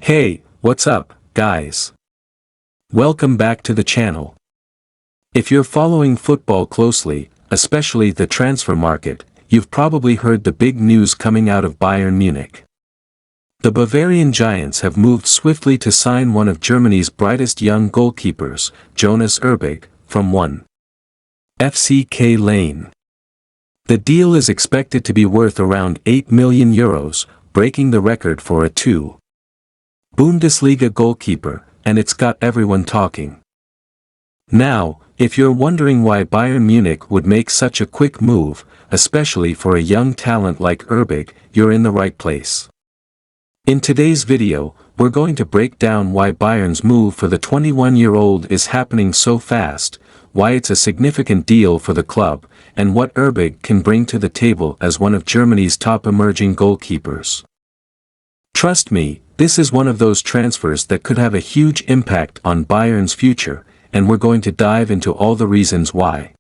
Hey, what's up, guys? Welcome back to the channel. If you're following football closely, especially the transfer market, you've probably heard the big news coming out of Bayern Munich. The Bavarian Giants have moved swiftly to sign one of Germany's brightest young goalkeepers, Jonas Urbig, from 1. FC Köln. The deal is expected to be worth around €8 million, breaking the record for a 2. Bundesliga goalkeeper, and it's got everyone talking. Now, if you're wondering why Bayern Munich would make such a quick move, especially for a young talent like Urbig, you're in the right place. In today's video, we're going to break down why Bayern's move for the 21-year-old is happening so fast, why it's a significant deal for the club, and what Urbig can bring to the table as one of Germany's top emerging goalkeepers. Trust me, this is one of those transfers that could have a huge impact on Bayern's future, and we're going to dive into all the reasons why.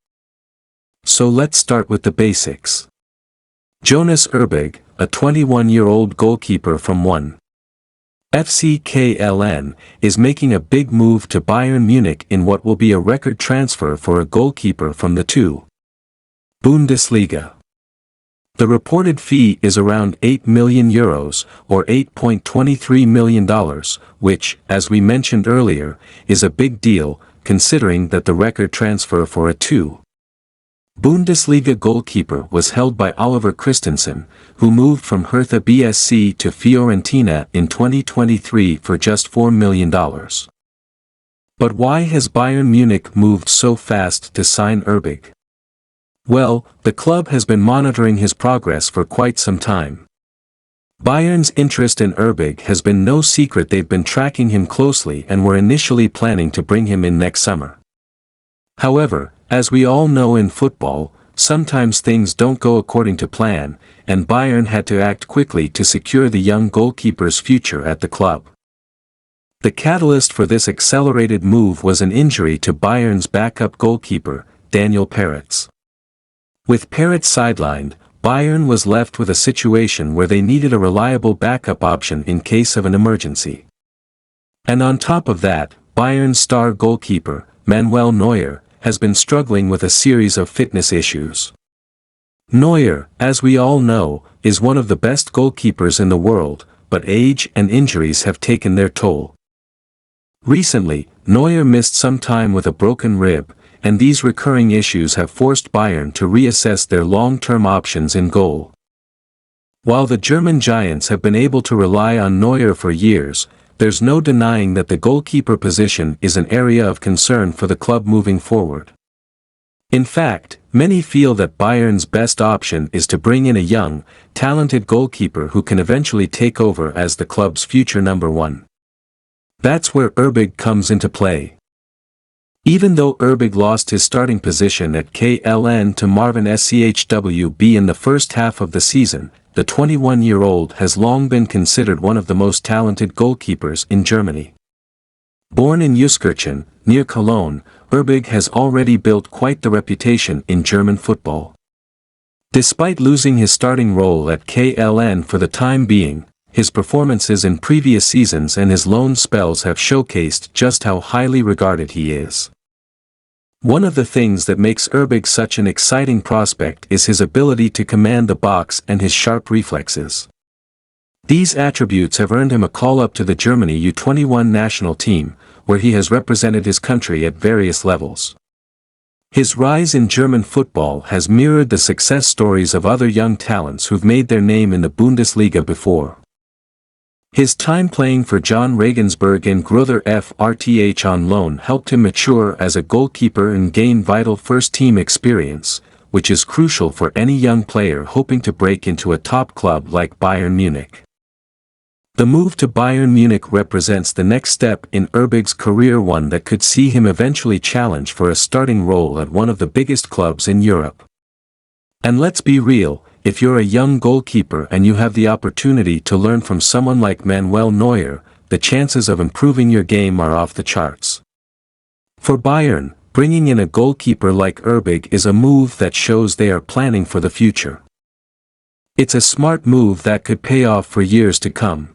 So let's start with the basics. Jonas Urbig, a 21-year-old goalkeeper from 1. FC Köln, is making a big move to Bayern Munich in what will be a record transfer for a goalkeeper from the 2. Bundesliga. The reported fee is around €8 million, or $8.23 million, which, as we mentioned earlier, is a big deal, considering that the record transfer for a 2. Bundesliga goalkeeper was held by Oliver Christensen, who moved from Hertha BSC to Fiorentina in 2023 for just $4 million. But why has Bayern Munich moved so fast to sign Urbig? Well, the club has been monitoring his progress for quite some time. Bayern's interest in Urbig has been no secret. They've been tracking him closely and were initially planning to bring him in next summer. However, as we all know in football, sometimes things don't go according to plan, and Bayern had to act quickly to secure the young goalkeeper's future at the club. The catalyst for this accelerated move was an injury to Bayern's backup goalkeeper, Daniel Peretz. With Peretz sidelined, Bayern was left with a situation where they needed a reliable backup option in case of an emergency. And on top of that, Bayern's star goalkeeper, Manuel Neuer, has been struggling with a series of fitness issues. Neuer, as we all know, is one of the best goalkeepers in the world, but age and injuries have taken their toll. Recently, Neuer missed some time with a broken rib, and these recurring issues have forced Bayern to reassess their long-term options in goal. While the German Giants have been able to rely on Neuer for years, there's no denying that the goalkeeper position is an area of concern for the club moving forward. In fact, many feel that Bayern's best option is to bring in a young, talented goalkeeper who can eventually take over as the club's future number 1. That's where Urbig comes into play. Even though Urbig lost his starting position at Köln to Marvin Schwb in the first half of the season, the 21-year-old has long been considered one of the most talented goalkeepers in Germany. Born in Euskirchen, near Cologne, Urbig has already built quite the reputation in German football. Despite losing his starting role at Köln for the time being, his performances in previous seasons and his loan spells have showcased just how highly regarded he is. One of the things that makes Urbig such an exciting prospect is his ability to command the box and his sharp reflexes. These attributes have earned him a call-up to the Germany U21 national team, where he has represented his country at various levels. His rise in German football has mirrored the success stories of other young talents who've made their name in the Bundesliga before. His time playing for John Regensburg and Gruther FRTH on loan helped him mature as a goalkeeper and gain vital first-team experience, which is crucial for any young player hoping to break into a top club like Bayern Munich. The move to Bayern Munich represents the next step in Urbig's career, one that could see him eventually challenge for a starting role at one of the biggest clubs in Europe. And let's be real, if you're a young goalkeeper and you have the opportunity to learn from someone like Manuel Neuer, the chances of improving your game are off the charts. For Bayern, bringing in a goalkeeper like Urbig is a move that shows they are planning for the future. It's a smart move that could pay off for years to come.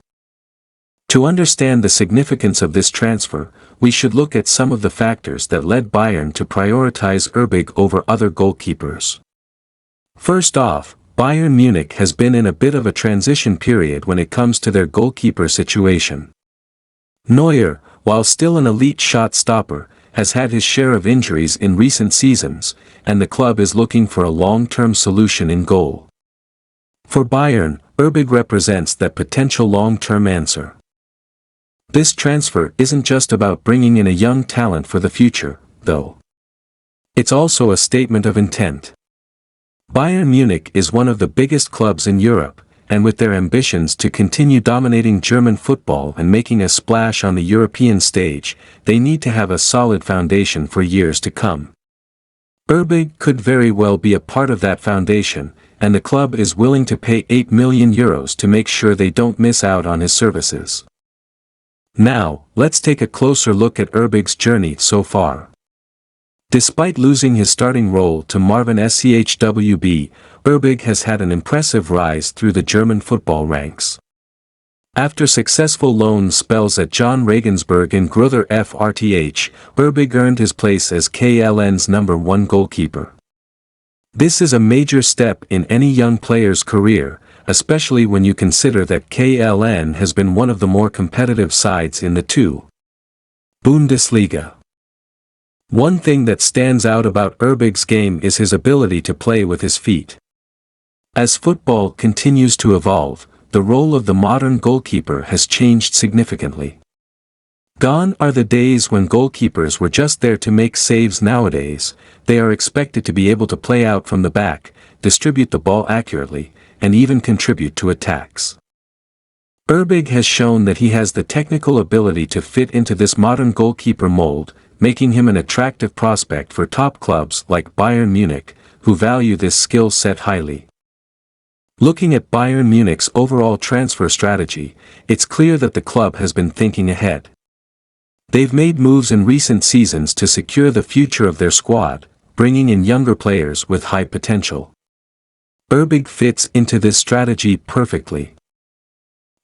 To understand the significance of this transfer, we should look at some of the factors that led Bayern to prioritize Urbig over other goalkeepers. First off, Bayern Munich has been in a bit of a transition period when it comes to their goalkeeper situation. Neuer, while still an elite shot stopper, has had his share of injuries in recent seasons, and the club is looking for a long-term solution in goal. For Bayern, Urbig represents that potential long-term answer. This transfer isn't just about bringing in a young talent for the future, though. It's also a statement of intent. Bayern Munich is one of the biggest clubs in Europe, and with their ambitions to continue dominating German football and making a splash on the European stage, they need to have a solid foundation for years to come. Urbig could very well be a part of that foundation, and the club is willing to pay €8 million to make sure they don't miss out on his services. Now, let's take a closer look at Urbig's journey so far. Despite losing his starting role to Marvin Schwb, Urbig has had an impressive rise through the German football ranks. After successful loan spells at John Regensburg and Gruther FRTH, Urbig earned his place as KLN's #1 goalkeeper. This is a major step in any young player's career, especially when you consider that KLN has been one of the more competitive sides in the Bundesliga. One thing that stands out about Urbig's game is his ability to play with his feet. As football continues to evolve, the role of the modern goalkeeper has changed significantly. Gone are the days when goalkeepers were just there to make saves. Nowadays, they are expected to be able to play out from the back, distribute the ball accurately, and even contribute to attacks. Urbig has shown that he has the technical ability to fit into this modern goalkeeper mold, making him an attractive prospect for top clubs like Bayern Munich, who value this skill set highly. Looking at Bayern Munich's overall transfer strategy, it's clear that the club has been thinking ahead. They've made moves in recent seasons to secure the future of their squad, bringing in younger players with high potential. Urbig fits into this strategy perfectly.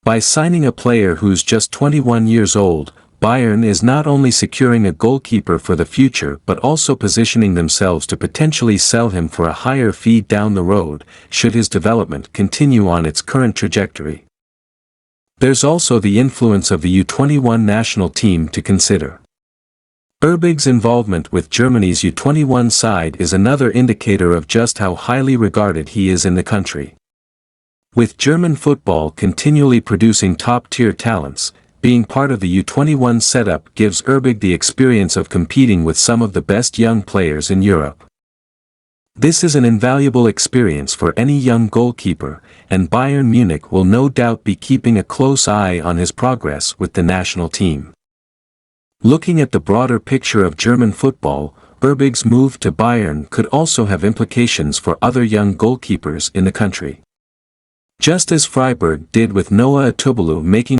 By signing a player who's just 21 years old, Bayern is not only securing a goalkeeper for the future but also positioning themselves to potentially sell him for a higher fee down the road, should his development continue on its current trajectory. There's also the influence of the U21 national team to consider. Urbig's involvement with Germany's U21 side is another indicator of just how highly regarded he is in the country. With German football continually producing top-tier talents, being part of the U21 setup gives Urbig the experience of competing with some of the best young players in Europe. This is an invaluable experience for any young goalkeeper, and Bayern Munich will no doubt be keeping a close eye on his progress with the national team. Looking at the broader picture of German football, Urbig's move to Bayern could also have implications for other young goalkeepers in the country. Just as Freiburg did with Noah Atubulu making